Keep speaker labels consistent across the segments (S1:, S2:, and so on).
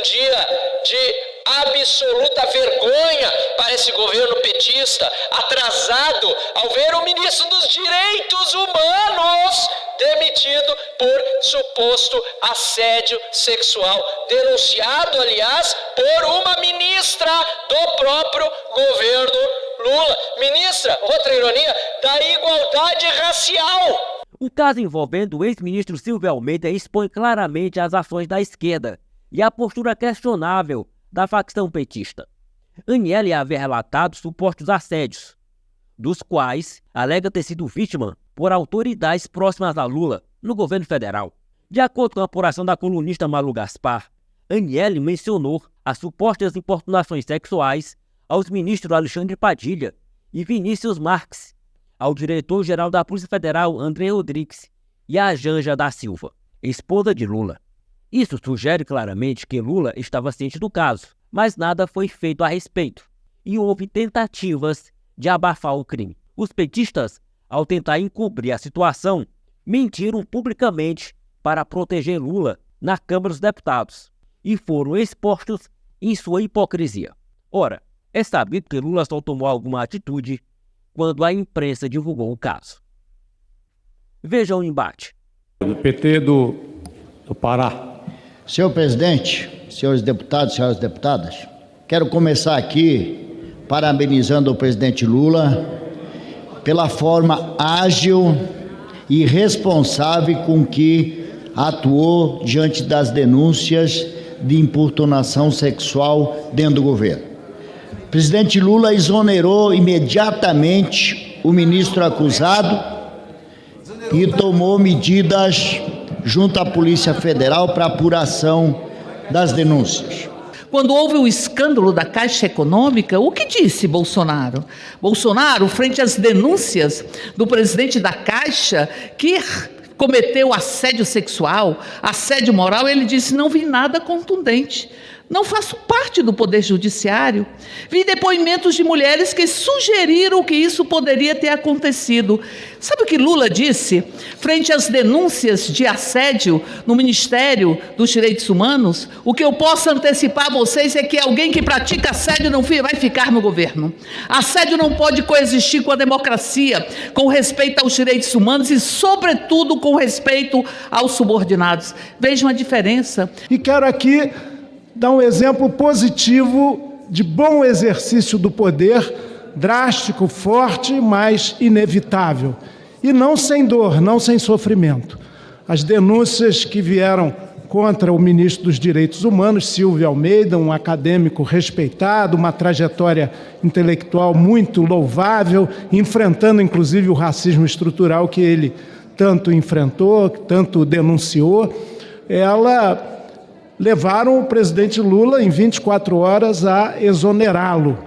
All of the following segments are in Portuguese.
S1: um dia de absoluta vergonha para esse governo petista, atrasado ao ver o ministro dos Direitos Humanos demitido por suposto assédio sexual, denunciado, aliás, por uma ministra do próprio governo Lula. Ministra, outra ironia, da igualdade racial.
S2: O caso envolvendo o ex-ministro Silvio Almeida expõe claramente as ações da esquerda e a postura questionável da facção petista. Aniele havia relatado supostos assédios, dos quais alega ter sido vítima por autoridades próximas a Lula no governo federal. De acordo com a apuração da colunista Malu Gaspar, Aniele mencionou as supostas importunações sexuais aos ministros Alexandre Padilha e Vinícius Marques, ao diretor-geral da Polícia Federal André Rodrigues e a Janja da Silva, esposa de Lula. Isso sugere claramente que Lula estava ciente do caso, mas nada foi feito a respeito, e houve tentativas de abafar o crime. Os petistas, ao tentar encobrir a situação, mentiram publicamente para proteger Lula na Câmara dos Deputados e foram expostos em sua hipocrisia. Ora, é sabido que Lula só tomou alguma atitude quando a imprensa divulgou o caso. Veja o embate.
S3: Do PT do Pará.
S4: Senhor presidente, senhores deputados, senhoras deputadas, quero começar aqui parabenizando o presidente Lula pela forma ágil e responsável com que atuou diante das denúncias de importunação sexual dentro do governo. O presidente Lula exonerou imediatamente o ministro acusado e tomou medidas junto à Polícia Federal para apuração das denúncias.
S5: Quando houve o escândalo da Caixa Econômica, o que disse Bolsonaro? Bolsonaro, frente às denúncias do presidente da Caixa, que cometeu assédio sexual, assédio moral, ele disse: não vi nada contundente. Não faço parte do Poder Judiciário. Vi depoimentos de mulheres que sugeriram que isso poderia ter acontecido. Sabe o que Lula disse frente às denúncias de assédio no Ministério dos Direitos Humanos? O que eu posso antecipar a vocês é que alguém que pratica assédio não vai ficar no governo. Assédio não pode coexistir com a democracia, com respeito aos direitos humanos e, sobretudo, com respeito aos subordinados. Vejam a diferença.
S3: E quero aqui dar um exemplo positivo de bom exercício do poder, drástico, forte, mas inevitável. E não sem dor, não sem sofrimento. As denúncias que vieram contra o ministro dos Direitos Humanos, Silvio Almeida, um acadêmico respeitado, uma trajetória intelectual muito louvável, enfrentando inclusive o racismo estrutural que ele tanto enfrentou, tanto denunciou, levaram o presidente Lula, em 24 horas, a exonerá-lo.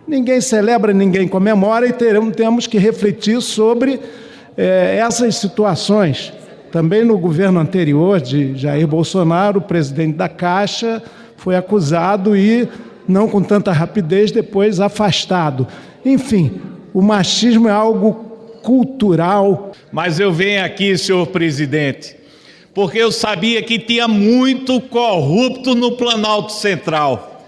S3: Ninguém celebra, ninguém comemora e temos que refletir sobre essas situações. Também no governo anterior de Jair Bolsonaro, o presidente da Caixa foi acusado e, não com tanta rapidez, depois afastado. Enfim, o machismo é algo cultural.
S6: Mas eu venho aqui, senhor presidente, porque eu sabia que tinha muito corrupto no Planalto Central,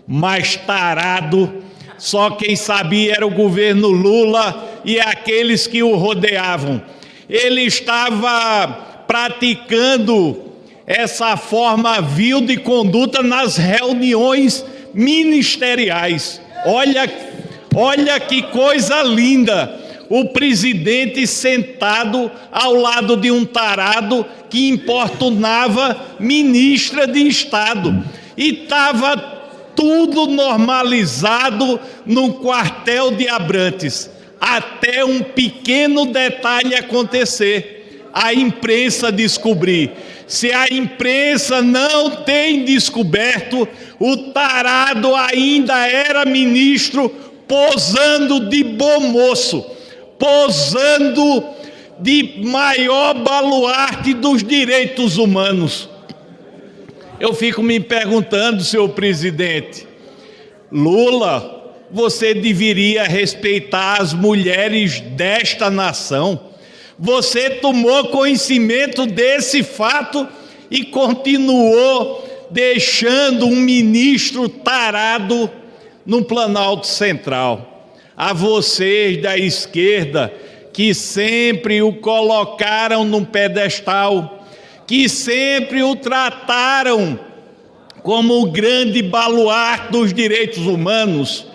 S6: mas tarado, só quem sabia era o governo Lula e aqueles que o rodeavam. Ele estava praticando essa forma vil de conduta nas reuniões ministeriais. Olha que coisa linda! O presidente sentado ao lado de um tarado que importunava ministra de Estado. E estava tudo normalizado no quartel de Abrantes. Até um pequeno detalhe acontecer. A imprensa descobrir. Se a imprensa não tem descoberto, o tarado ainda era ministro, posando de bom moço, posando de maior baluarte dos direitos humanos. Eu fico me perguntando, senhor presidente, Lula, você deveria respeitar as mulheres desta nação. Você tomou conhecimento desse fato e continuou deixando um ministro tarado no Planalto Central. A vocês da esquerda, que sempre o colocaram num pedestal, que sempre o trataram como o grande baluarte dos direitos humanos,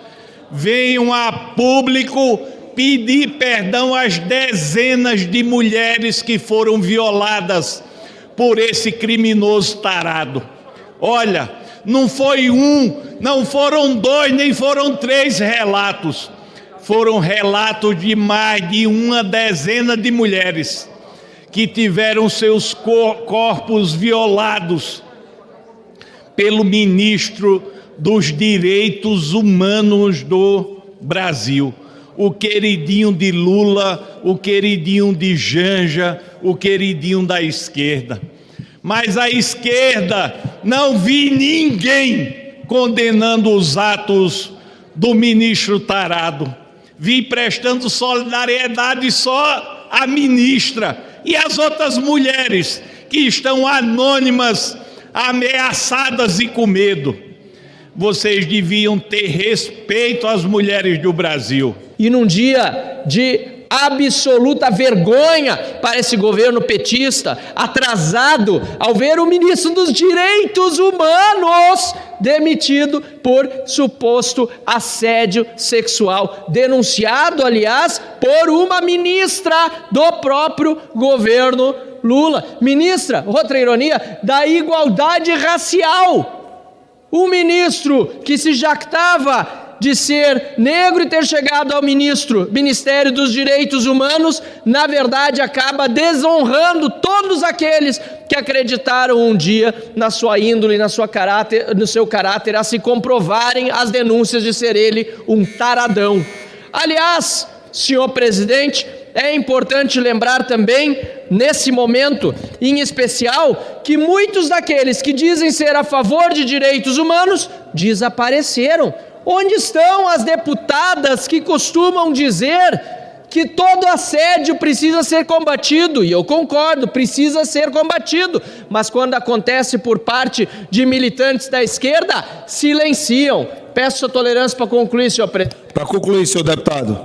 S6: venham a público pedir perdão às dezenas de mulheres que foram violadas por esse criminoso tarado. Olha, não foi um, não foram dois, nem foram três relatos. Foram relatos de mais de uma dezena de mulheres que tiveram seus corpos violados pelo ministro dos Direitos Humanos do Brasil, o queridinho de Lula, o queridinho de Janja, o queridinho da esquerda. Mas a esquerda não vi ninguém condenando os atos do ministro tarado. Vi prestando solidariedade só à ministra e às outras mulheres que estão anônimas, ameaçadas e com medo. Vocês deviam ter respeito às mulheres do Brasil.
S1: E num dia de absoluta vergonha para esse governo petista, atrasado ao ver o ministro dos Direitos Humanos demitido por suposto assédio sexual, denunciado, aliás, por uma ministra do próprio governo Lula, ministra, outra ironia, da igualdade racial. Um ministro que se jactava de ser negro e ter chegado ao Ministério dos Direitos Humanos, na verdade acaba desonrando todos aqueles que acreditaram um dia na sua índole, no seu caráter, a se comprovarem as denúncias de ser ele um taradão. Aliás, senhor presidente, é importante lembrar também, nesse momento em especial, que muitos daqueles que dizem ser a favor de direitos humanos desapareceram. Onde estão as deputadas que costumam dizer que todo assédio precisa ser combatido? E eu concordo, precisa ser combatido. Mas quando acontece por parte de militantes da esquerda, silenciam. Peço sua tolerância para concluir, senhor presidente.
S7: Para concluir, senhor deputado.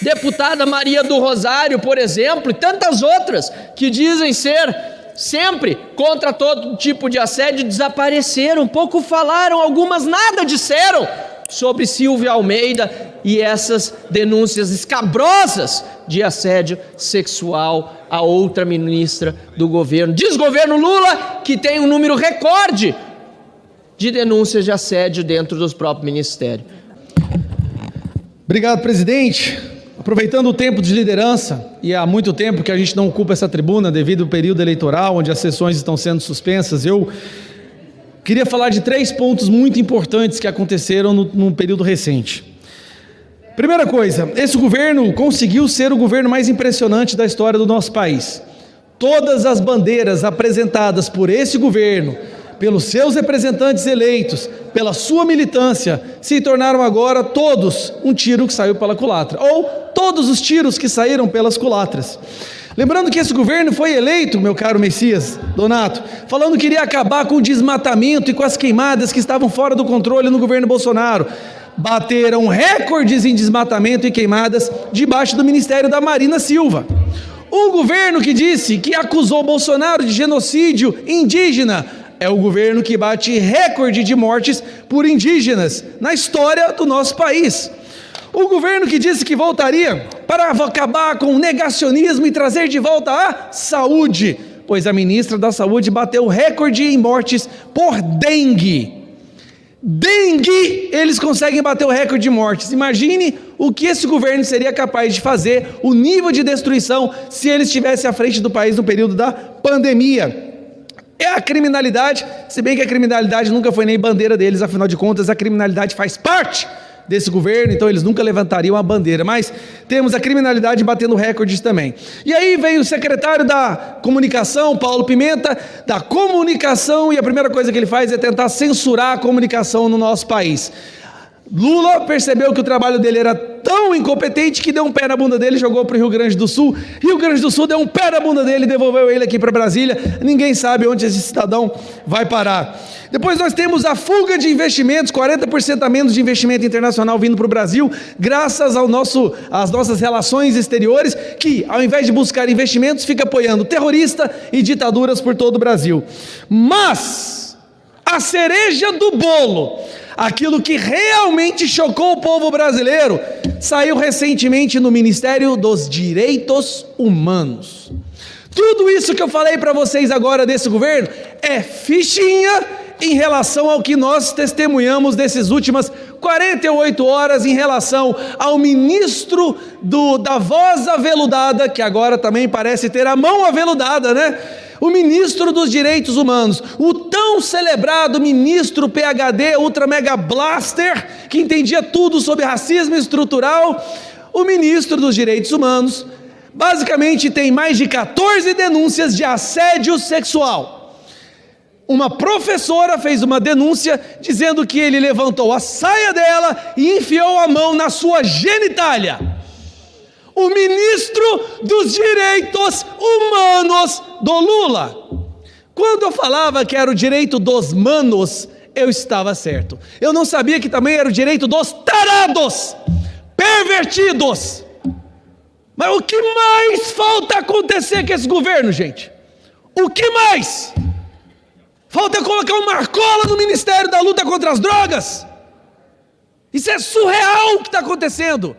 S1: Deputada Maria do Rosário, por exemplo, e tantas outras que dizem ser sempre contra todo tipo de assédio, desapareceram. Pouco falaram, algumas nada disseram sobre Silvia Almeida e essas denúncias escabrosas de assédio sexual a outra ministra do governo, desgoverno Lula, que tem um número recorde de denúncias de assédio dentro dos próprios ministérios.
S8: Obrigado, presidente. Aproveitando o tempo de liderança, e há muito tempo que a gente não ocupa essa tribuna devido ao período eleitoral, onde as sessões estão sendo suspensas, eu queria falar de 3 pontos muito importantes que aconteceram num período recente. Primeira coisa, esse governo conseguiu ser o governo mais impressionante da história do nosso país. Todas as bandeiras apresentadas por esse governo, pelos seus representantes eleitos, pela sua militância, se tornaram agora todos um tiro que saiu pela culatra, ou todos os tiros que saíram pelas culatras. Lembrando que esse governo foi eleito, meu caro Messias Donato, falando que iria acabar com o desmatamento e com as queimadas que estavam fora do controle no governo Bolsonaro. Bateram recordes em desmatamento e queimadas debaixo do Ministério da Marina Silva. Um governo que disse que acusou Bolsonaro de genocídio indígena é o governo que bate recorde de mortes por indígenas na história do nosso país. O governo que disse que voltaria para acabar com o negacionismo e trazer de volta a saúde, pois a ministra da Saúde bateu recorde em mortes por dengue. Dengue, eles conseguem bater o recorde de mortes. Imagine o que esse governo seria capaz de fazer, o nível de destruição, se ele estivesse à frente do país no período da pandemia. É a criminalidade, se bem que a criminalidade nunca foi nem bandeira deles, afinal de contas a criminalidade faz parte desse governo, então eles nunca levantariam a bandeira, mas temos a criminalidade batendo recordes também. E aí veio o secretário da comunicação, Paulo Pimenta, da comunicação, e a primeira coisa que ele faz é tentar censurar a comunicação no nosso país. Lula percebeu que o trabalho dele era tão incompetente que deu um pé na bunda dele e jogou para o Rio Grande do Sul. Rio Grande do Sul deu um pé na bunda dele e devolveu ele aqui para Brasília. Ninguém sabe onde esse cidadão vai parar. Depois nós temos a fuga de investimentos, 40% a menos de investimento internacional vindo para o Brasil, graças às nossas relações exteriores, que ao invés de buscar investimentos, fica apoiando terrorista e ditaduras por todo o Brasil. Mas a cereja do bolo, aquilo que realmente chocou o povo brasileiro, saiu recentemente no Ministério dos Direitos Humanos. Tudo isso que eu falei para vocês agora desse governo é fichinha em relação ao que nós testemunhamos desses últimas 48 horas em relação ao ministro da voz aveludada, que agora também parece ter a mão aveludada, né? O ministro dos Direitos Humanos, o tão celebrado ministro PhD Ultra Mega Blaster, que entendia tudo sobre racismo estrutural, o ministro dos Direitos Humanos, basicamente tem mais de 14 denúncias de assédio sexual. Uma professora fez uma denúncia dizendo que ele levantou a saia dela e enfiou a mão na sua genitália. O ministro dos Direitos Humanos do Lula. Quando eu falava que era o direito dos manos, eu estava certo. Eu não sabia que também era o direito dos tarados, pervertidos. Mas o que mais falta acontecer com esse governo, gente? O que mais? Falta colocar uma Marcola no Ministério da Luta contra as Drogas. Isso é surreal o que está acontecendo.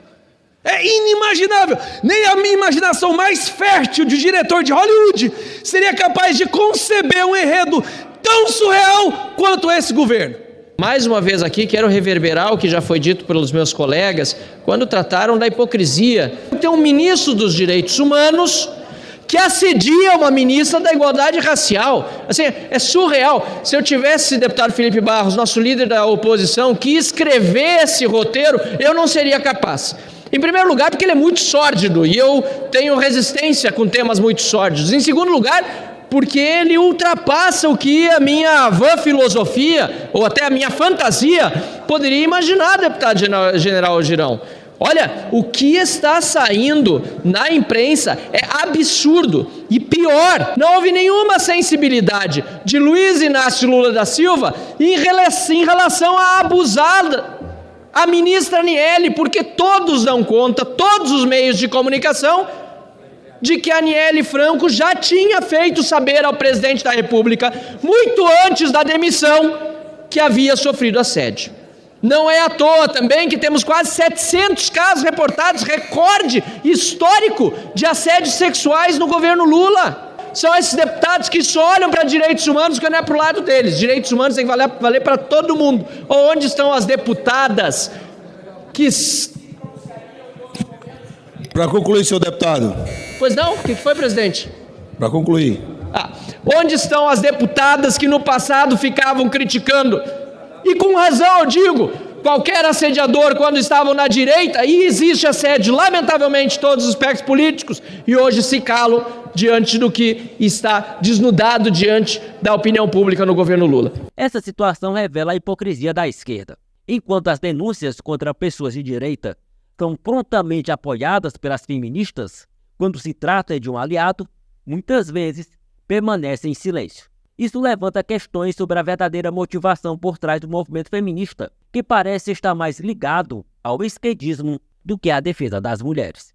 S8: É inimaginável. Nem a minha imaginação mais fértil de diretor de Hollywood seria capaz de conceber um enredo tão surreal quanto esse governo.
S1: Mais uma vez aqui, quero reverberar o que já foi dito pelos meus colegas, quando trataram da hipocrisia. Tem um ministro dos Direitos Humanos que assedia uma ministra da Igualdade Racial. Assim, é surreal. Se eu tivesse, deputado Felipe Barros, nosso líder da oposição, que escrevesse roteiro, eu não seria capaz. Em primeiro lugar, porque ele é muito sórdido, e eu tenho resistência com temas muito sórdidos. Em segundo lugar, porque ele ultrapassa o que a minha vã filosofia, ou até a minha fantasia, poderia imaginar, deputado general Girão. Olha, o que está saindo na imprensa é absurdo. E pior, não houve nenhuma sensibilidade de Luiz Inácio Lula da Silva em relação à abusada, a ministra Aniele, porque todos dão conta, todos os meios de comunicação, de que a Aniele Franco já tinha feito saber ao presidente da República, muito antes da demissão, que havia sofrido assédio. Não é à toa também que temos quase 700 casos reportados, recorde histórico de assédios sexuais no governo Lula. São esses deputados que só olham para direitos humanos quando é para o lado deles. Direitos humanos tem que valer para todo mundo. Onde estão as deputadas que...
S7: Para concluir, senhor deputado.
S1: Pois não? O que foi, presidente?
S7: Para concluir.
S1: Onde estão as deputadas que no passado ficavam criticando? E com razão eu digo, qualquer assediador quando estavam na direita, e existe assédio, lamentavelmente, todos os espectros políticos, e hoje se calam diante do que está desnudado diante da opinião pública no governo Lula.
S2: Essa situação revela a hipocrisia da esquerda. Enquanto as denúncias contra pessoas de direita são prontamente apoiadas pelas feministas, quando se trata de um aliado, muitas vezes permanecem em silêncio. Isso levanta questões sobre a verdadeira motivação por trás do movimento feminista, que parece estar mais ligado ao esquerdismo do que à defesa das mulheres.